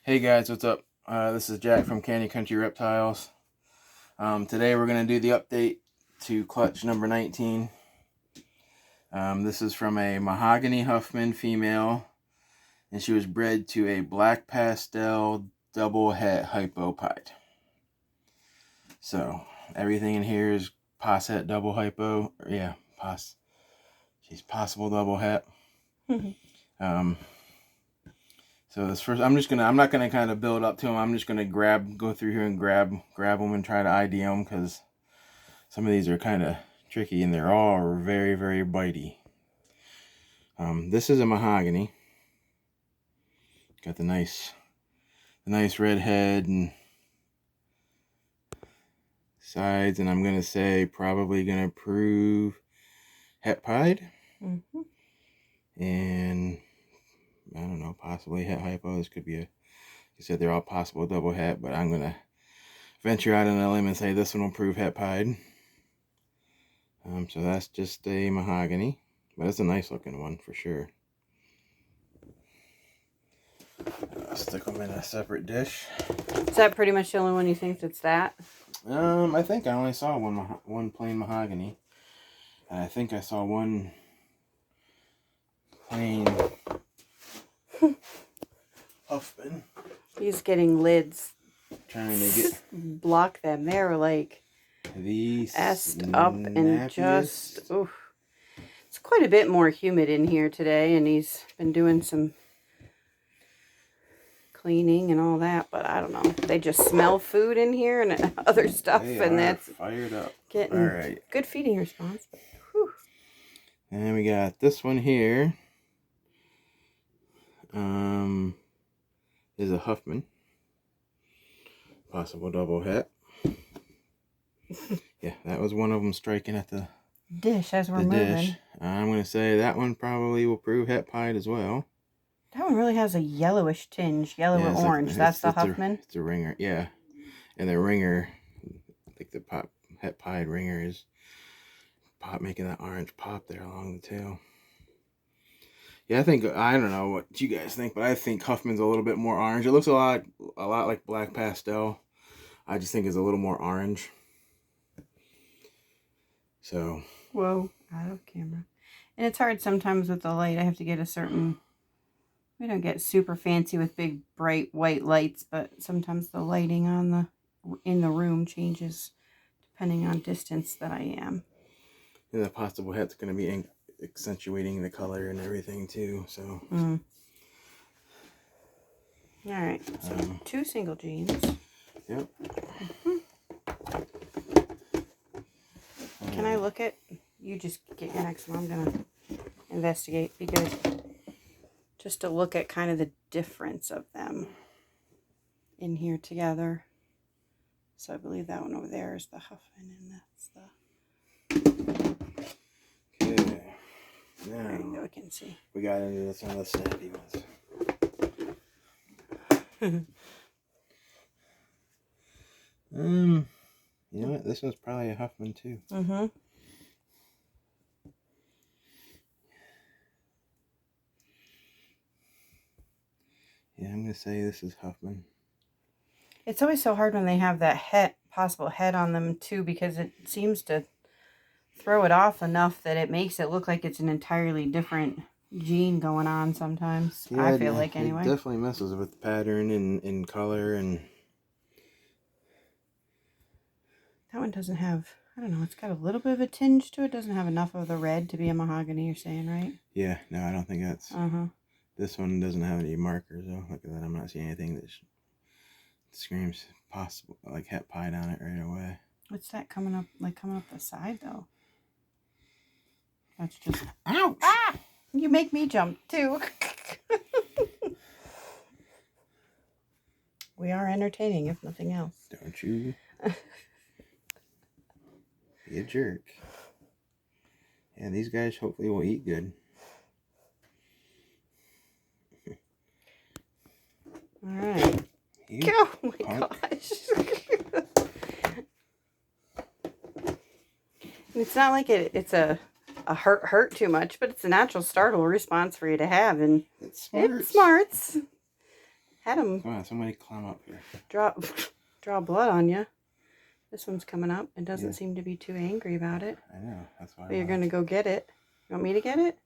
Hey guys, what's up? This is Jack from Candy Country Reptiles. Today we're going to do the update to clutch number 19. This is from a Mahogany Huffman female, and she was bred to a black pastel double het Hypo pied. So everything in here is pos het double hypo. She's possible double het. So this first, I'm not gonna kind of build up to them. I'm just gonna go through here and grab them and try to ID them, because some of these are kind of tricky and they're all very, very bitey. This is a Mahogany. Got the nice red head and sides, and I'm gonna say probably gonna prove het pied. And I don't know, possibly het hypo. This could be you said they're all possible double het, but I'm gonna venture out on a limb and say this one will prove het pied. So that's just a Mahogany, but it's a nice looking one for sure. I'll stick them in a separate dish. Is that pretty much the only one you think that's that? I think I only saw one plain Mahogany, and I think I saw one plain Huffman. He's getting lids. Trying to get block them. They're like these up and just. Oof. It's quite a bit more humid in here today, and he's been doing some cleaning and all that. But I don't know. They just smell food in here and other stuff, and that's fired up. Getting all right. Good feeding response. Whew. And we got this one here. Is a Huffman. Possible double het. Yeah, that was one of them striking at the dish as we're moving. Dish. I'm going to say that one probably will prove het pied as well. That one really has a yellowish tinge, yellow or orange. That's the Huffman? It's a ringer, yeah. And the ringer, like the het pied ringer is making that orange pop there along the tail. Yeah, I don't know what you guys think, but I think Huffman's a little bit more orange. It looks a lot like black pastel. I just think it's a little more orange. So. Whoa, out of camera. And it's hard sometimes with the light. I have to get we don't get super fancy with big bright white lights, but sometimes the lighting in the room changes depending on distance that I am. And the possible het's going to be accentuating the color and everything too, so. All right, so 2 single genes. Yep. Can I look at? You just get your next one. I'm gonna investigate, because just to look at kind of the difference of them in here together. So I believe that one over there is the Huffman, and that's the. Okay. Now, there you go. I can see. We got into some of the snappy ones. You know what? This one's probably a Huffman too. Yeah, I'm gonna say this is Huffman. It's always so hard when they have that possible het on them too, because it seems to throw it off enough that it makes it look like it's an entirely different gene going on sometimes. Yeah, I feel like anyway. It definitely messes with the pattern and color, and that one doesn't have, I don't know, it's got a little bit of a tinge to it. It doesn't have enough of the red to be a Mahogany, you're saying, right? Yeah, no, I don't think that's... This one doesn't have any markers, though. Look at that, I'm not seeing anything that screams possible, like het pied on it right away. What's that coming up the side, though? That's just... Ouch! Ah! You make me jump, too. We are entertaining, if nothing else. Don't you be a jerk. Yeah, these guys hopefully will eat good. All right. Oh my gosh. It's not like it's a hurt too much, but it's a natural startle response for you to have, and it smarts. It smarts. had them Come on, somebody climb up here. draw blood on you. This one's coming up and doesn't Yeah. seem to be too angry about it. I know, that's why. But you're going to go get it. You want me to get it?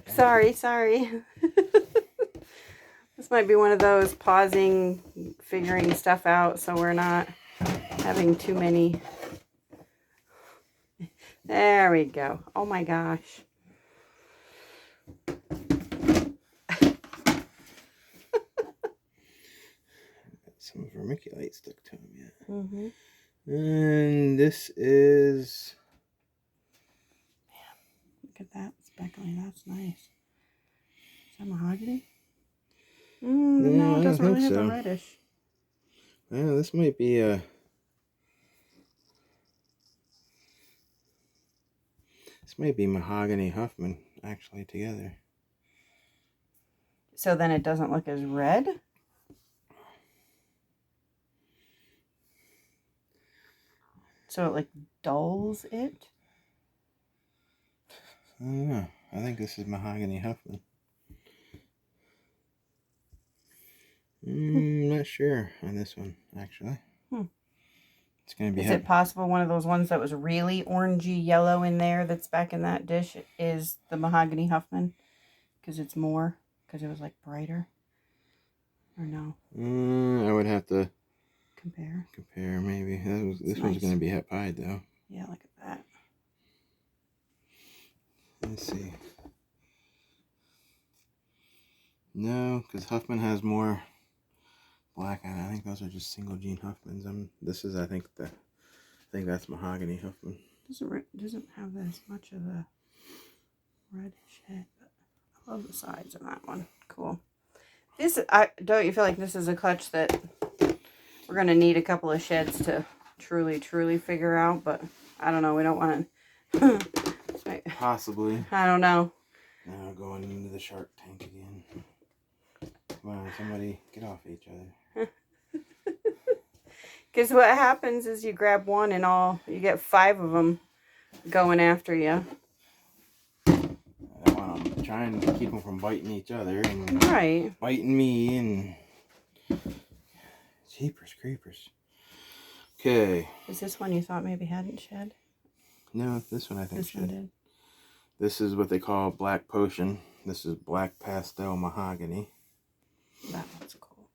Sorry. This might be one of those pausing, figuring stuff out so we're not having too many. There we go. Oh my gosh. Some vermiculite stuck to him yet. Mm-hmm. And this is... Man, look at that speckling. That's nice. Is that mahogany? No, it doesn't really have the reddish. Well, this might be a... This might be Mahogany Huffman, actually, together. So then it doesn't look as red? So it, like, dulls it? I don't know. I think this is Mahogany Huffman. Not sure on this one, actually. It's going to be... Is it possible one of those ones that was really orangey yellow in there that's back in that dish is the Mahogany Huffman? Because it's more? Because it was, like, brighter? Or no? I would have to... Compare, maybe. This one's going to be het pied, though. Yeah, look at that. Let's see. No, because Huffman has more black on it. I think those are just single gene Huffmans. This is, I think that's Mahogany Huffman. Doesn't have as much of a reddish head, but I love the sides of that one. Cool. Don't you feel like this is a clutch that we're going to need a couple of sheds to truly figure out, but I don't know. We don't want to. Possibly. I don't know. Now going into the shark tank again. Come on, somebody get off each other. Because what happens is you grab one and you get 5 of them going after you. I want them trying to keep them from biting each other and biting me and jeepers creepers. Okay. Is this one you thought maybe hadn't shed? No, this one I think this should. One did. This is what they call Black Potion. This is Black Pastel Mahogany. That one's cool.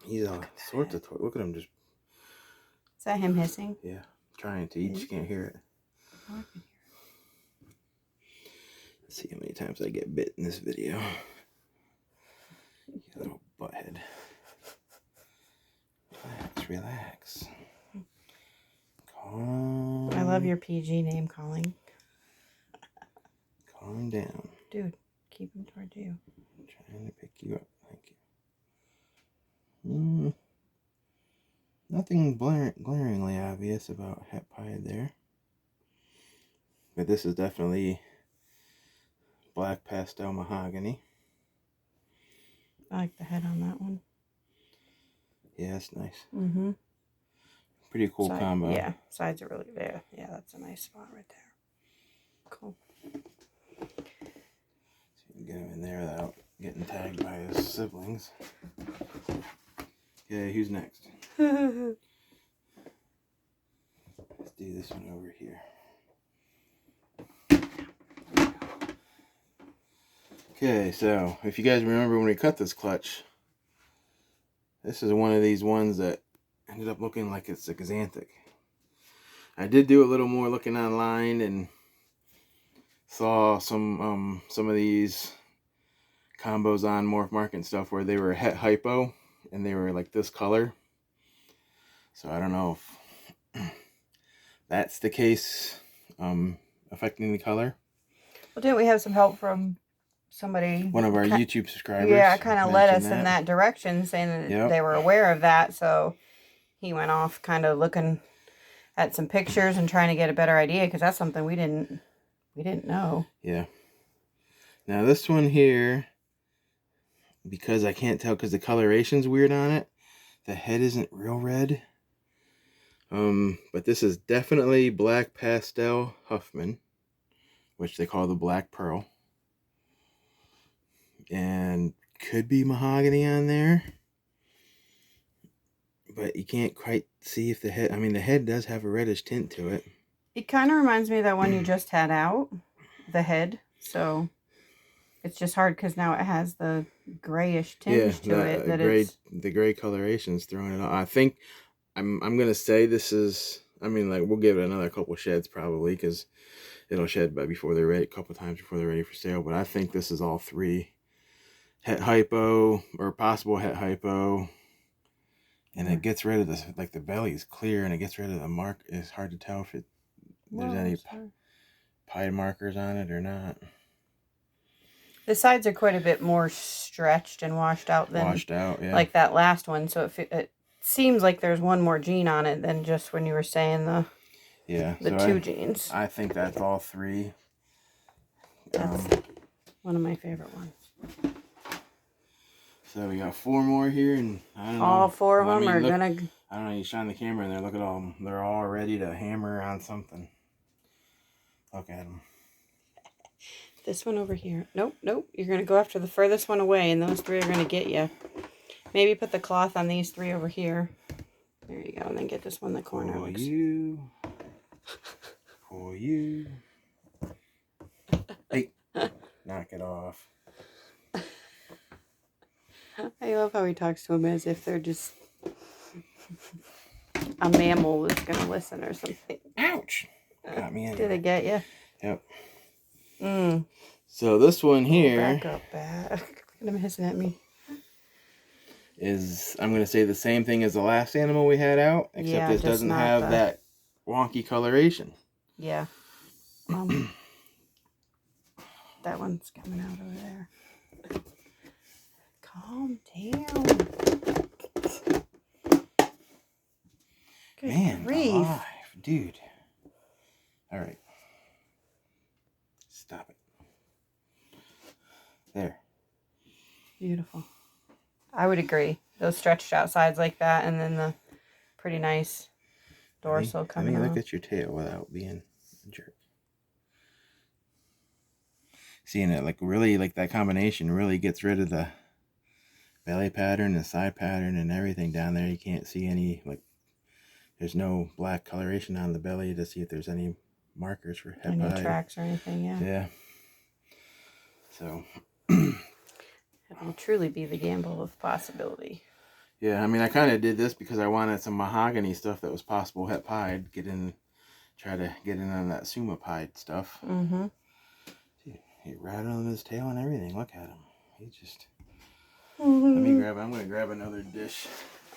He's all sorts of toys. Look at him just. Is that him hissing? Yeah, trying to. You just can't hear it. Oh, I can hear it. Let's see how many times I get bit in this video. You little butthead. Relax. Calm. I love your PG name calling. Calm down. Dude, keep him toward you. I'm trying to pick you up. Thank you. Nothing glaringly obvious about het pied there. But this is definitely Black Pastel Mahogany. I like the head on that one. Yeah, that's nice. Mm-hmm. Pretty cool combo. Yeah, sides are really there. Yeah, that's a nice spot right there. Cool. So you can get him in there without getting tagged by his siblings. Okay, who's next? Let's do this one over here. Okay, so if you guys remember when we cut this clutch, this is one of these ones that ended up looking like it's a xanthic. I did do a little more looking online and saw some of these combos on Morph Market and stuff where they were het hypo and they were like this color. So I don't know if that's the case affecting the color. Well, didn't we have some help from somebody? One of our YouTube subscribers. Yeah, kind of led us in that direction, saying that they were aware of that. So he went off kind of looking at some pictures and trying to get a better idea, because that's something we didn't know. Yeah. Now this one here, because I can't tell because the coloration's weird on it, the head isn't real red. But this is definitely black pastel Huffman, which they call the black pearl. And could be mahogany on there. But you can't quite see if the head, I mean, the head does have a reddish tint to it. It kind of reminds me of that one you just had out, the head. So it's just hard because now it has the grayish tinge to it. The gray coloration's throwing it off. I think I'm gonna say this is. I mean, like we'll give it another couple sheds probably because it'll shed before they're ready, a couple times before they're ready for sale. But I think this is all three het hypo or possible het hypo. And it gets rid of this, like the belly is clear and it gets rid of the mark. It's hard to tell if there's any pied markers on it or not. The sides are quite a bit more stretched and washed out than yeah. like that last one. So it seems like there's one more gene on it than just when you were saying the two genes. I think that's all three. That's one of my favorite ones. So we got 4 more here, and I don't know. All 4 of them are gonna. I don't know. You shine the camera in there. Look at all of them. They're all ready to hammer on something. Look at them. This one over here. Nope. You're gonna go after the furthest one away, and those 3 are gonna get you. Maybe put the cloth on these 3 over here. There you go, and then get this one in the corner. For you. Hey, knock it off. I love how he talks to them as if they're just a mammal that's going to listen or something. Ouch! Got me in. Did it get you? Yep. So this one here. Back up. Look at him hissing at me. I'm going to say the same thing as the last animal we had out, except this doesn't have that wonky coloration. Yeah. That one's coming out over there. Calm down. Good Man, grief. alive, dude. All right. Stop it. There. Beautiful. I would agree. Those stretched out sides like that, and then the pretty nice dorsal coming out. Look at your tail without being a jerk. Seeing it, like really, like that combination really gets rid of the belly pattern, the side pattern, and everything down there. You can't see any, like, there's no black coloration on the belly to see if there's any markers for het pied. Any tracks or anything, yeah. Yeah. So. It will truly be the gamble of possibility. Yeah, I mean, I kind of did this because I wanted some mahogany stuff that was possible het pied. Try to get in on that suma pied stuff. Mm-hmm. See, he rattling his tail and everything. Look at him. He just... Let me grab. I'm going to grab another dish.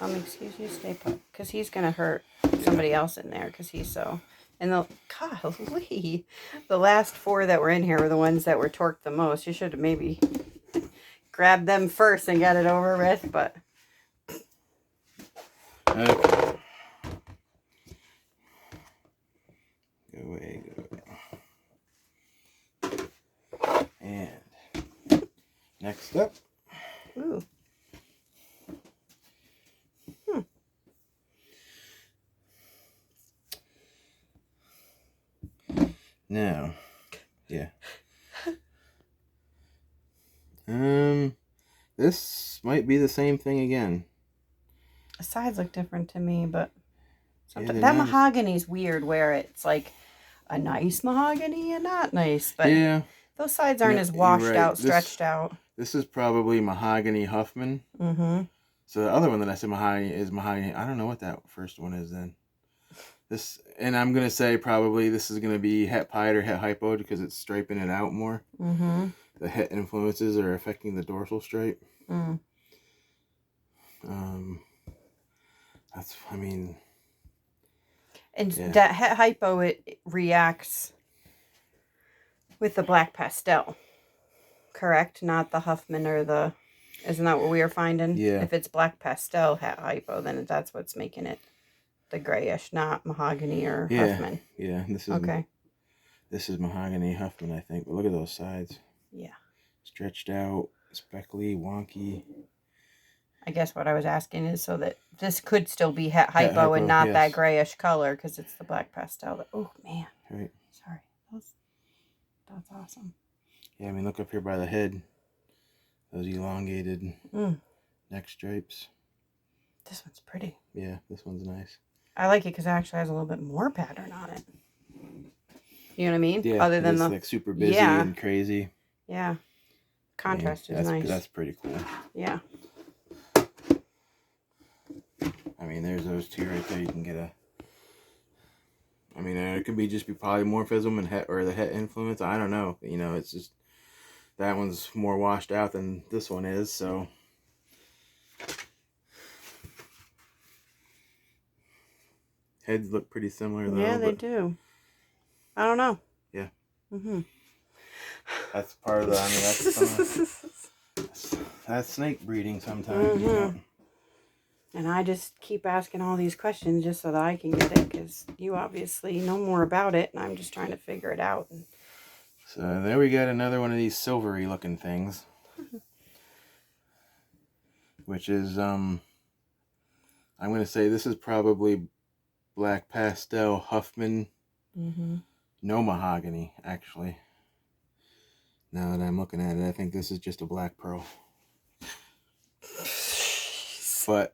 Excuse you, stay put, because he's going to hurt somebody else in there, because he's so... And golly, the last 4 that were in here were the ones that were torqued the most. You should have maybe grabbed them first and got it over with, but... Okay. Go away. And next up. Ooh. Now, yeah. This might be the same thing again. The sides look different to me, but sometimes Yeah, that mahogany's weird, where it's like a nice mahogany and not nice, but yeah, those sides aren't as washed out, stretched out. This is probably Mahogany Huffman. Mm-hmm. So the other one that I said mahogany is mahogany. I don't know what that first one is then. And I'm gonna say probably this is gonna be het pied or het hypo because it's striping it out more. Mm-hmm. The het influences are affecting the dorsal stripe. Mm. And that het hypo, it reacts with the black pastel, correct? Not the Huffman or the... Isn't that what we are finding? Yeah. If it's black pastel het hypo, then that's what's making it the grayish, not mahogany or Huffman. Yeah, this is okay. This is Mahogany Huffman, I think. But look at those sides. Yeah. Stretched out, speckly, wonky. I guess what I was asking is so that this could still be het Het hypo and Hypo, not that yes. grayish color because it's the black pastel. Oh man, Right. sorry, that's awesome. Yeah, I mean, look up here by the head. Those elongated neck stripes. This one's pretty. Yeah, this one's nice. I like it because it actually has a little bit more pattern on it. You know what I mean? Yeah, Other than the like super busy and crazy. Yeah. Contrast is nice. That's pretty cool. Yeah. I mean, there's those two right there. You can get a. I mean, it could be just polymorphism and het, or the het influence. I don't know. You know, it's just that one's more washed out than this one is. So heads look pretty similar though. Yeah, they do. I don't know. Yeah. Mm-hmm. That's part of the. I mean, that's snake breeding sometimes. You know? And I just keep asking all these questions just so that I can get it, because you obviously know more about it, and I'm just trying to figure it out. So there we got another one of these silvery looking things, which is I'm going to say this is probably black pastel Huffman. No mahogany, actually. Now that I'm looking at it, I think this is just a black pearl. But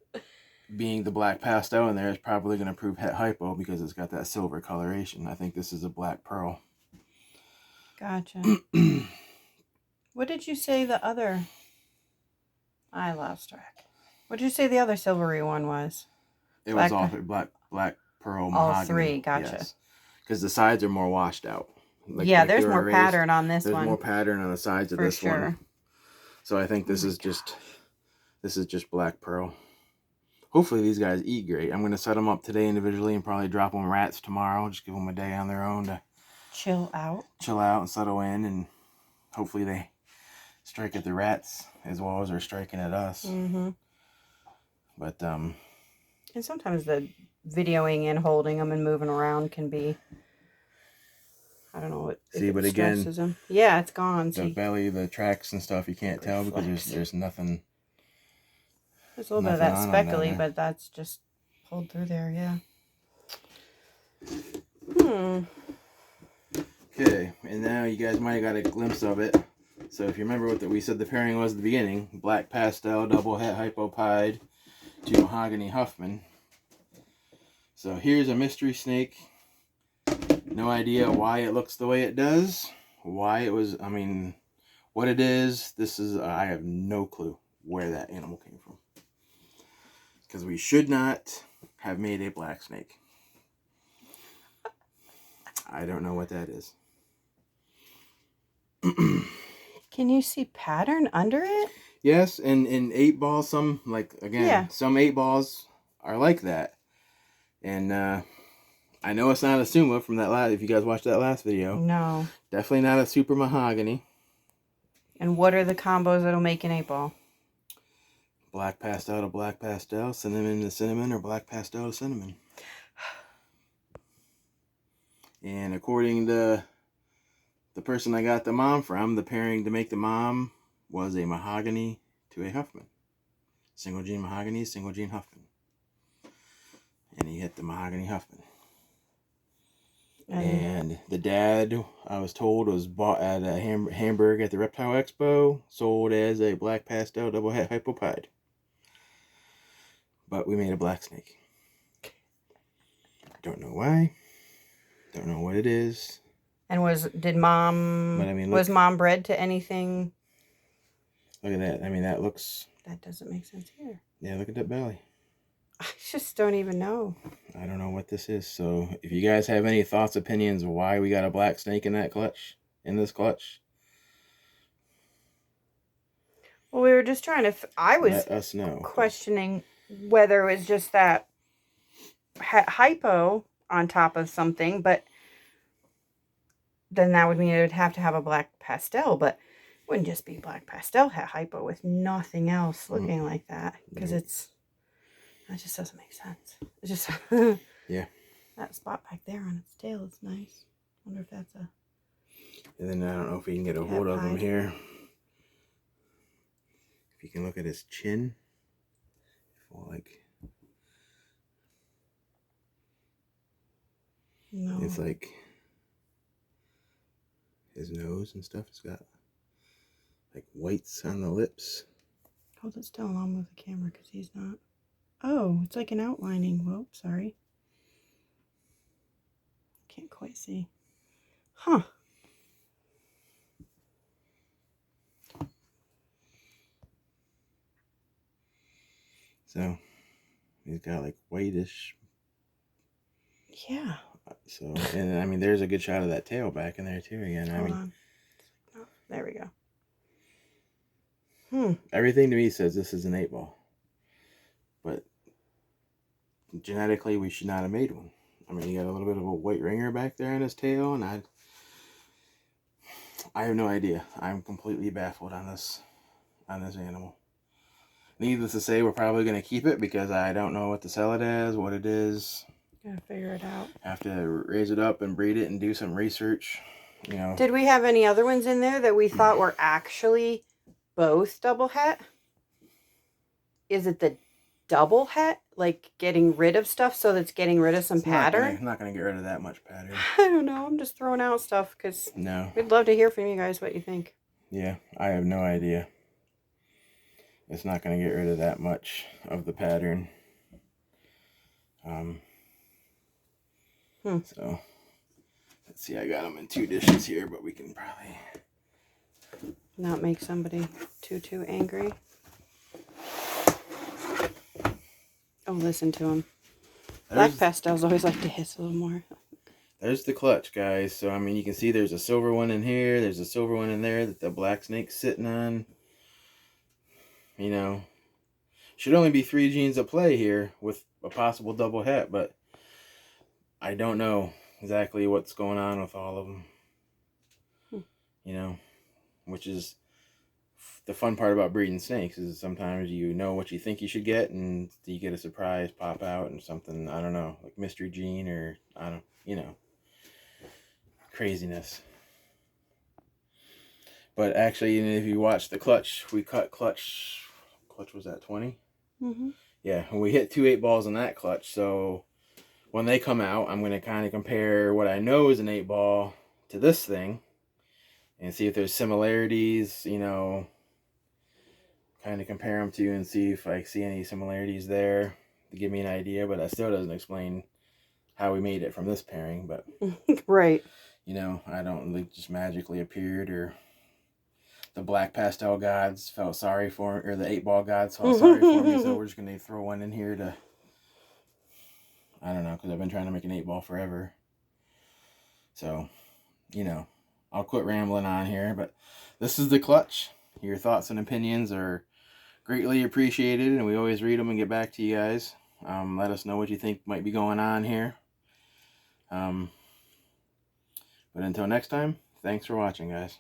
being the black pastel in there is probably going to prove het hypo because it's got that silver coloration. I think this is a black pearl. Gotcha. What did you say the other... I lost track. What did you say the other silvery one was? It was all black pearl mahogany. All three, gotcha. Yes. Because the sides are more washed out. Like there's more pattern on this one. There's more pattern on the sides of this one. So I think this is just black pearl. Hopefully these guys eat great. I'm going to set them up today individually and probably drop them rats tomorrow. Just give them a day on their own to chill out and settle in, and hopefully they strike at the rats as well as they're striking at us. But and sometimes the videoing and holding them and moving around can be, I don't know what. See, but again, them. Yeah, it's gone. The belly, the tracks and stuff, you can't tell because there's nothing. There's a little bit of that speckly, but that's just pulled through there. Yeah. Okay, and now you guys might have got a glimpse of it. So if you remember what we said the pairing was at the beginning, black pastel, double het hypopide to mahogany Huffman. So here's a mystery snake. No idea why it looks the way it does. Why it was, I mean, what it is. I have no clue where that animal came from. Because we should not have made a black snake. I don't know what that is. Can you see pattern under it? Yes, and in 8 balls, some 8 balls are like that. And I know it's not a Suma from that last, if you guys watched that last video. No. Definitely not a super mahogany. And what are the combos that'll make an 8 ball? Black pastel to black pastel, cinnamon to cinnamon, or black pastel to cinnamon. And according to the person I got the mom from, the pairing to make the mom was a mahogany to a Huffman. Single gene mahogany, single gene Huffman. And he hit the mahogany Huffman. And the dad, I was told, was bought at a Hamburg at the Reptile Expo, sold as a black pastel double het hypopide. But we made a black snake. Don't know why. Don't know what it is. And was mom bred to anything? Look at that. I mean, that looks... That doesn't make sense either. Yeah, look at that belly. I just don't even know. I don't know what this is. So if you guys have any thoughts, opinions, why we got a black snake in this clutch. Well, we were just trying to... I was let us know. Questioning whether it was just that hypo on top of something, but then that would mean it would have to have a black pastel, but it wouldn't just be black pastel het hypo with nothing else looking like that, because that just doesn't make sense. It's just yeah, that spot back there on its tail is nice. Wonder if that's a... And then I don't know if we can get a hold of him here. If you can look at his chin. beautiful. Like, No. it's like his nose and stuff. It's got like whites on the lips. Hold it still and I'll move the camera because he's not. Oh, it's like an outlining. Whoa, sorry. Can't quite see. Huh. So he's got like whitish. Yeah. So, and I mean, there's a good shot of that tail back in there too again. Hold on. Oh, there we go. Everything to me says this is an 8-ball. But genetically, we should not have made one. I mean, you got a little bit of a white ringer back there in his tail, and I have no idea. I'm completely baffled on this animal. Needless to say, we're probably going to keep it because I don't know what to sell it as, what it is. Gotta figure it out. Have to raise it up and breed it and do some research. You know. Did we have any other ones in there that we thought were actually both double het? Is it the double het? Like getting rid of stuff so that's getting rid of some pattern? I'm not going to get rid of that much pattern. I don't know. I'm just throwing out stuff because we'd love to hear from you guys what you think. Yeah, I have no idea. It's not going to get rid of that much of the pattern. So, let's see, I got them in 2 dishes here, but we can probably not make somebody too angry. Oh, listen to him. Black pastels always like to hiss a little more. There's the clutch, guys. So, I mean, you can see there's a silver one in here. There's a silver one in there that the black snake's sitting on. You know, should only be 3 genes at play here with a possible double het, but I don't know exactly what's going on with all of them. You know, which is the fun part about breeding snakes is sometimes you know what you think you should get and you get a surprise pop out and something, I don't know, like mystery gene or craziness. But actually, if you watch the clutch, we cut clutch was that 20? Mm-hmm. Yeah, and we hit 2 8-balls in that clutch. So when they come out, I'm going to kind of compare what I know is an 8-ball to this thing and see if there's similarities, kind of compare them to and see if I see any similarities there to give me an idea. But that still doesn't explain how we made it from this pairing. But right. I don't think just magically appeared or the black pastel gods felt sorry for me, or the 8-ball gods felt sorry for me, so we're just going to throw one in here to, I don't know, because I've been trying to make an 8-ball forever. So, I'll quit rambling on here, but this is the clutch. Your thoughts and opinions are greatly appreciated, and we always read them and get back to you guys. Let us know what you think might be going on here. But until next time, thanks for watching, guys.